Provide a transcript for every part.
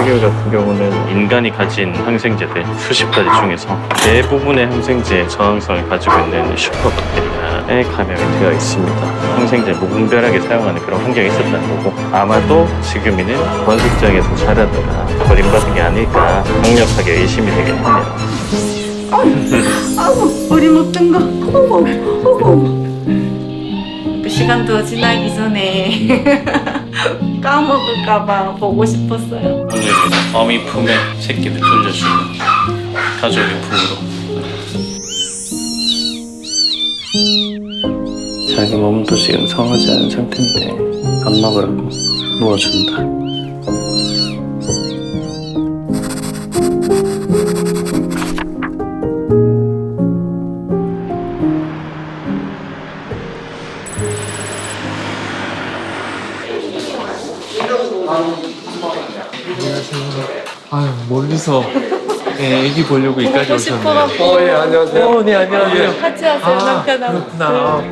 시리얼 같은 경우는 인간이 가진 항생제들 수십 가지 중에서 대부분의 항생제에 저항성을 가지고 있는 슈퍼박테리아에 감염이 되어 있습니다. 항생제 무분별하게 사용하는 그런 환경이 있었다는 거고, 아마도 지금이는 번식장에서 자라다가 버림받은 게 아닐까 강력하게 의심이 되긴 하네요. 아우, 머리 못든 거. 어머. 그 시간도 지나기 전에 까먹을까봐 보고 싶었어요. 오늘은 어미 품에 새끼를 돌려주는 가족의 부부로. 자기 몸도 지금 성하지 않은 상태인데 밥 먹으라고 누워준다. 아유, 멀리서 애기 보려고 여기까지 보고 오셨네요. 싶어갖고. 예, 안녕하세요. 네, 안녕하세요. 같이 하세요, 남편하고. 그렇구나.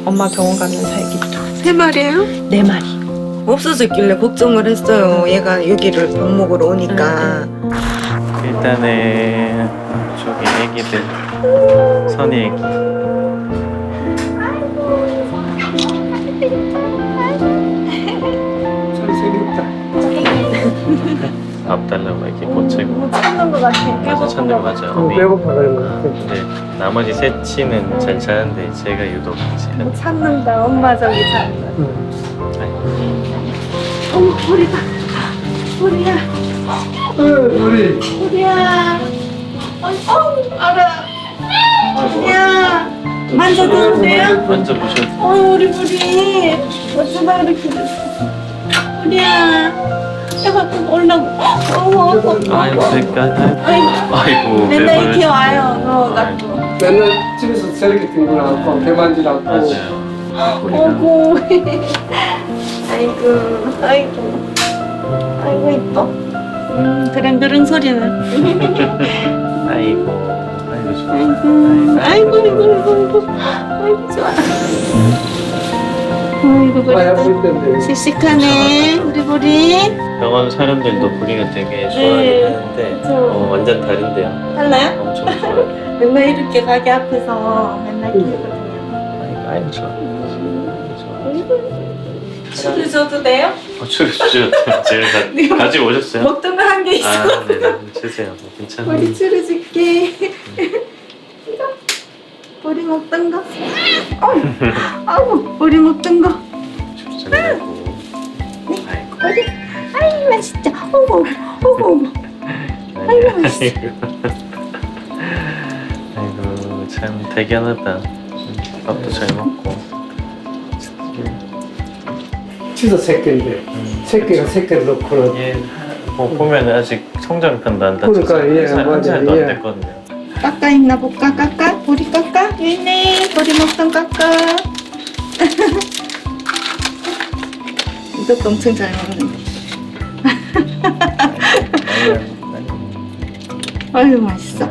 엄마 병원 가면 살기부터. 3마리예요? 4마리. 없어졌길래 걱정을 했어요. 얘가 여기를 밥 먹으러 오니까. 일단은 저기 애기들, 선이 애기. 밥 달라고 이렇게 고치고. 찾는 것 같아. 맞아, 찾는 거 맞아. 어미. 배고파 그런 거 같아. 근데 나머지 셋치는 잘 자는데 제가 유독 잘. 찾는다. 엄마 저기 찾는다. 어머, 우리다. 우리야. 우리 우리야. 알아. 우리야. 만져도 돼요? 만져보셔도. 우리 우리. 어쩌다 이렇게 됐어. 우리야. 해봐, 좀 올라고. 아이고, 색깔. 아이고, 맨날 이렇게 배부르시네. 와요. 누워갖고. 맨날 집에서 저렇게 뒹굴어갖고 배 만지라고. 맞아요. 어구. 아이고, 아이고. 아이고, 이뻐. 드릉드릉 소리는. 아이고, 아이고, 좋아. 아이고, 아이고, 아이고, 아이고, 좋아. 아이고, 아야 그래도 볼 텐데. 씩씩하네, 우리 보리. 병원 사람들도 보리가 되게 좋아하긴 네, 하는데 그쵸. 완전 다른데요. 달라요? 엄청 좋아요. 맨날 이렇게 가게 앞에서 맨날 키우거든요. 아이고, 좋아. 술을 줘도 돼요? 어쩌고 저쩌고 제가 가지고 오셨어요? 먹던 거 한 개 있어. 아, 네, 네, 주세요. 뭐 괜찮아요. 보리 술을 줄게. 이거. 보리 먹던 거. 아우, 보리 먹던 거. 주세요. 아이고, 보리. 아이, 맛있다. 어머, 어머. 아이고, 맛있어. 아이고, 참 대견하다. 밥도 잘 먹고. 치도 새끼인데 새끼가 새끼를 넣고는 얘 뭐 보면 아직 성장판도 안 그러니까, 다쳤어요. 예, 한 맞아요, 살도 예. 안 됐거든요. 깎아 있나 볼까? 깎아? 보리 깎아? 여기 있네. 보리 먹던 깎아. 이것도 엄청 잘 먹는데. 아유, 맛있어.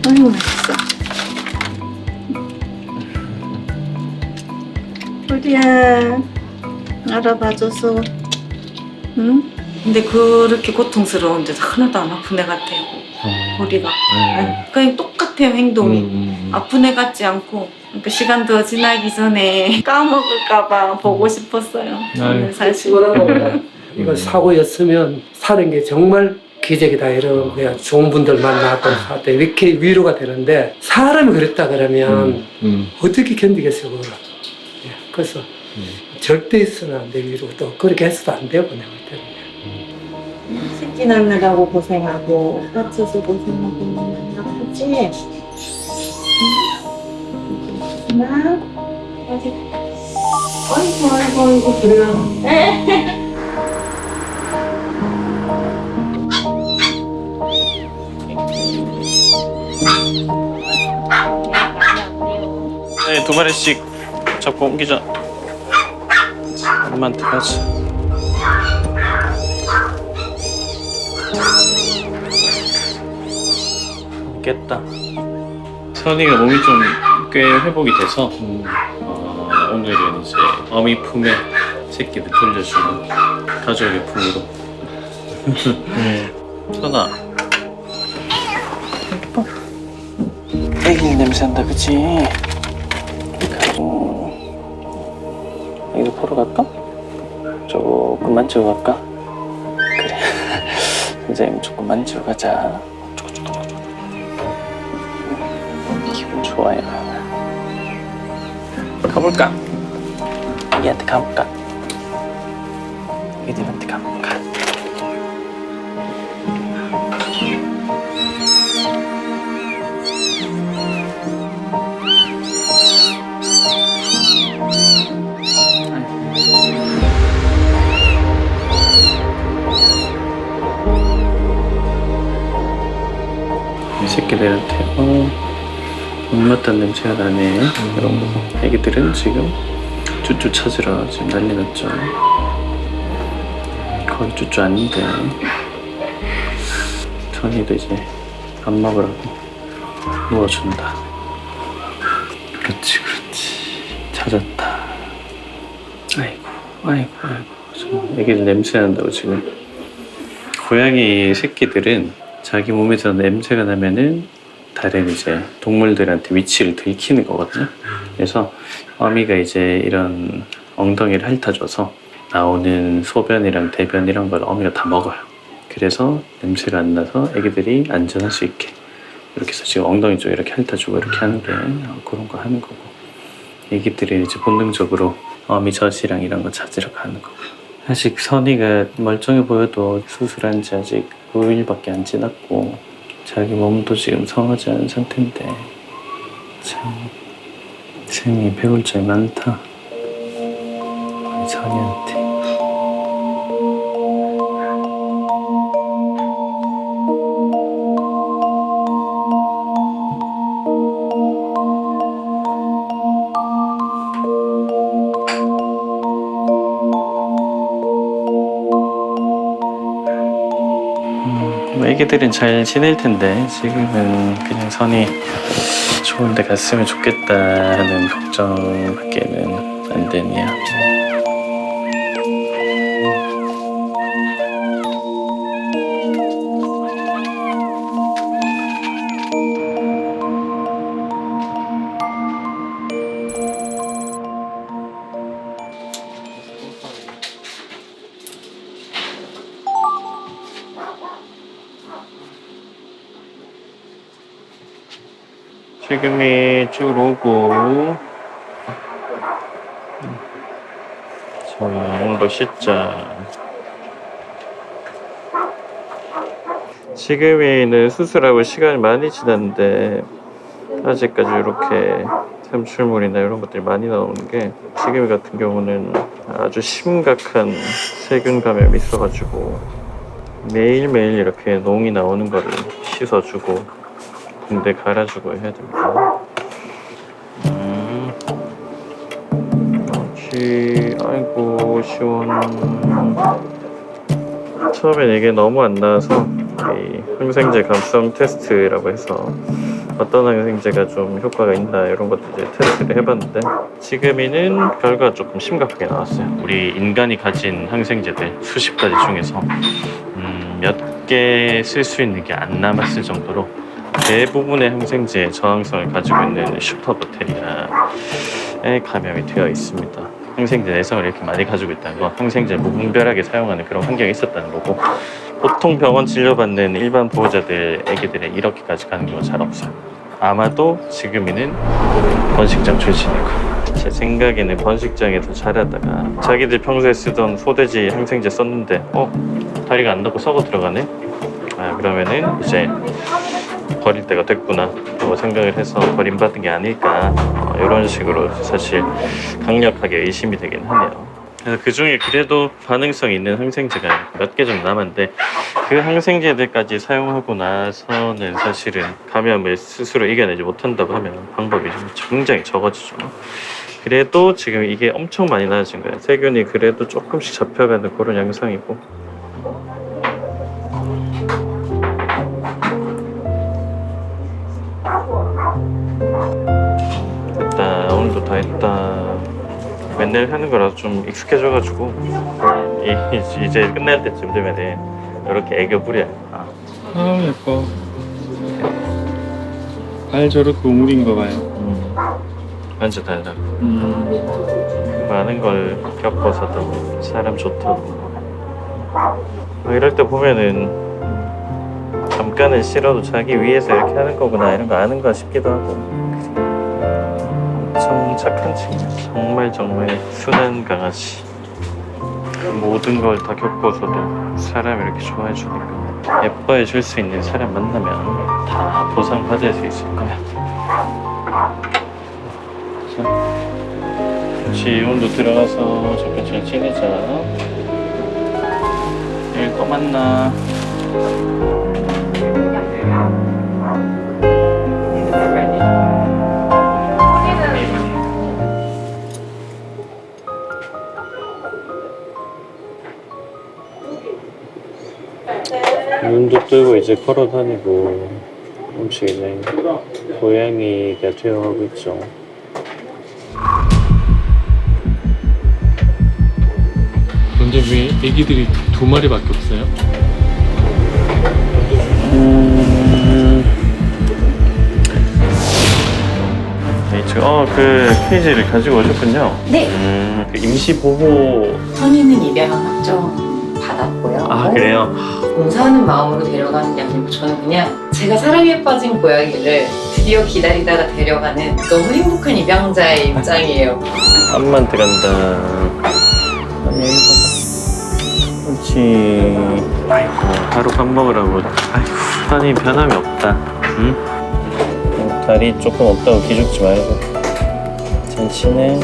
아유, 맛있어. 보리야, 알아봐줘서. 응? 근데 그렇게 고통스러운데도 하나도 안 아픈 애 같아요. 보리가. 그냥 똑같아요, 행동이. 아픈 애 같지 않고. 그러니까 시간도 지나기 전에 까먹을까봐 보고 싶었어요. 오늘 사실. 이거 사고였으면 사는 게 정말 기적이다 이런 거야. 좋은 분들 만나고 할 때 이렇게 위로가 되는데 사람이 그랬다 그러면 어떻게 견디겠어요 그걸. 예, 그래서 절대 있어는 안 돼. 위로 또 그렇게 해서도 안 되고 내가 볼 때는. 새끼 낳느라고 고생하고 다쳐서 고생하고 많이 아프지? 나 아직 아이고 그래요. 네, 2마리씩 잡고 옮기자. 엄마한테 가자. 깼다. 선이가 몸이 좀 꽤 회복이 돼서 오늘은 이제 어미 품에 새끼를 돌려주는 가족의 부부로 선아. 애기 냄새 난다, 그치? 애기 보러 갈까? 조금 만지고 갈까? 그래. 선생님 조금 만지고 가자. 기분 좋아요. 가볼까? 애기한테 가볼까? 애기들한테 가볼까? 이 새끼들한테 못mat단 냄새가 나네 이런 거. 애기들은 지금 쭈쭈 찾으러 지금 난리 났죠. 거의 쭈쭈 아닌데 선이도 이제 밥 먹으라고 누워준다. 그렇지 찾았다. 아이고 애기들 냄새 난다고 지금. 고양이 새끼들은 자기 몸에서 냄새가 나면은 다른 이제 동물들한테 위치를 들키는 거거든요. 그래서 어미가 이제 이런 엉덩이를 핥아줘서 나오는 소변이랑 대변 이런 걸 어미가 다 먹어요. 그래서 냄새가 안 나서 애기들이 안전할 수 있게 이렇게 해서 지금 엉덩이 쪽에 이렇게 핥아주고 이렇게 하는 게 그런 거 하는 거고, 애기들이 이제 본능적으로 어미 젖이랑 이런 거 찾으러 가는 거고. 아직 선이가 멀쩡해 보여도 수술한 지 아직 5일밖에 안 지났고 자기 몸도 지금 성하지 않은 상태인데 참 쌤이 배울 점이 많다 우리 선이한테. 애기들은 잘 지낼 텐데 지금은 그냥 선이 좋은 데 갔으면 좋겠다 하는 걱정밖에는 안 되네요. 지금이 쭉 오고 자 오늘도 씻자. 지금이는 수술하고 시간이 많이 지났는데 아직까지 이렇게 삼출물이나 이런 것들이 많이 나오는 게, 지금이 같은 경우는 아주 심각한 세균 감염이 있어가지고 매일매일 이렇게 농이 나오는 거를 씻어주고 군대 갈아주고 해야 됩니다. 그렇지. 아이고 시원. 처음엔 이게 너무 안 나와서 이 항생제 감수성 테스트라고 해서 어떤 항생제가 좀 효과가 있나 이런 것들 이제 테스트를 해봤는데, 지금이는 결과가 조금 심각하게 나왔어요. 우리 인간이 가진 항생제들 수십 가지 중에서 몇 개 쓸 수 있는 게 안 남았을 정도로 대부분의 항생제에 저항성을 가지고 있는 슈퍼박테리아에 감염이 되어 있습니다. 항생제 내성을 이렇게 많이 가지고 있다는 건 항생제를 무분별하게 사용하는 그런 환경이 있었다는 거고, 보통 병원 진료받는 일반 보호자들 애기들은 이렇게까지 가는 경우가 잘 없어요. 아마도 지금이는 번식장 출신이고, 제 생각에는 번식장에서 자라다가 자기들 평소에 쓰던 소돼지 항생제 썼는데 다리가 안 닿고 썩어 들어가네? 그러면은 이제 버릴 때가 됐구나 라고 생각을 해서 버림받은 게 아닐까, 이런 식으로 사실 강력하게 의심이 되긴 하네요. 그래서 그 중에 그래도 반응성 있는 항생제가 몇 개 좀 남았는데, 그 항생제들까지 사용하고 나서는 사실은 감염을 스스로 이겨내지 못한다고 하면 방법이 좀 굉장히 적어지죠. 그래도 지금 이게 엄청 많이 나아진 거예요. 세균이 그래도 조금씩 잡혀가는 그런 양상이고, 됐다. 오늘도 다 했다. 맨날 하는 거라서 좀 익숙해져가지고 이제 끝날 때쯤 되면은 이렇게 애교 부려요. 아 예뻐. 발 저렇게 우물인 거 봐요. 완전 달라. 많은 걸 겪어서도 사람 좋다고. 이럴 때 보면은 잠깐은 싫어도 자기 위해서 이렇게 하는 거구나 이런 거 아는가 싶기도 하고. 엄청 착한 친구. 정말 순한 강아지. 모든 걸 다 겪고서도 사람 이렇게 좋아해 주니까 예뻐해 줄 수 있는 사람 만나면 다 보상받을 수 있을 거야. 그렇지, 오늘도 들어가서 잠깐 잘 지내자. 내일 또 만나. 눈도 뜨고 이제 걸어 다니고 조금씩 이제 고양이가 되어가고 있죠. 근데 왜 애기들이 2마리밖에 없어요? 그 케이지를 가지고 오셨군요. 네. 그 임시 보호. 선의는 입양 확정 받았고요. 아, 그래요? 봉사하는 마음으로 데려가는 게 아니고 저는 그냥 제가 사랑에 빠진 고양이를 드디어 기다리다가 데려가는 너무 행복한 입양자의 입장이에요. 암만 들어간다. 아니, 여기 봐봐. 그렇지. 아이고, 바로 밥 먹으라고. 아이고, 아니, 변함이 없다. 응? 다리 조금 없다고 기죽지 말고. 잘 지내.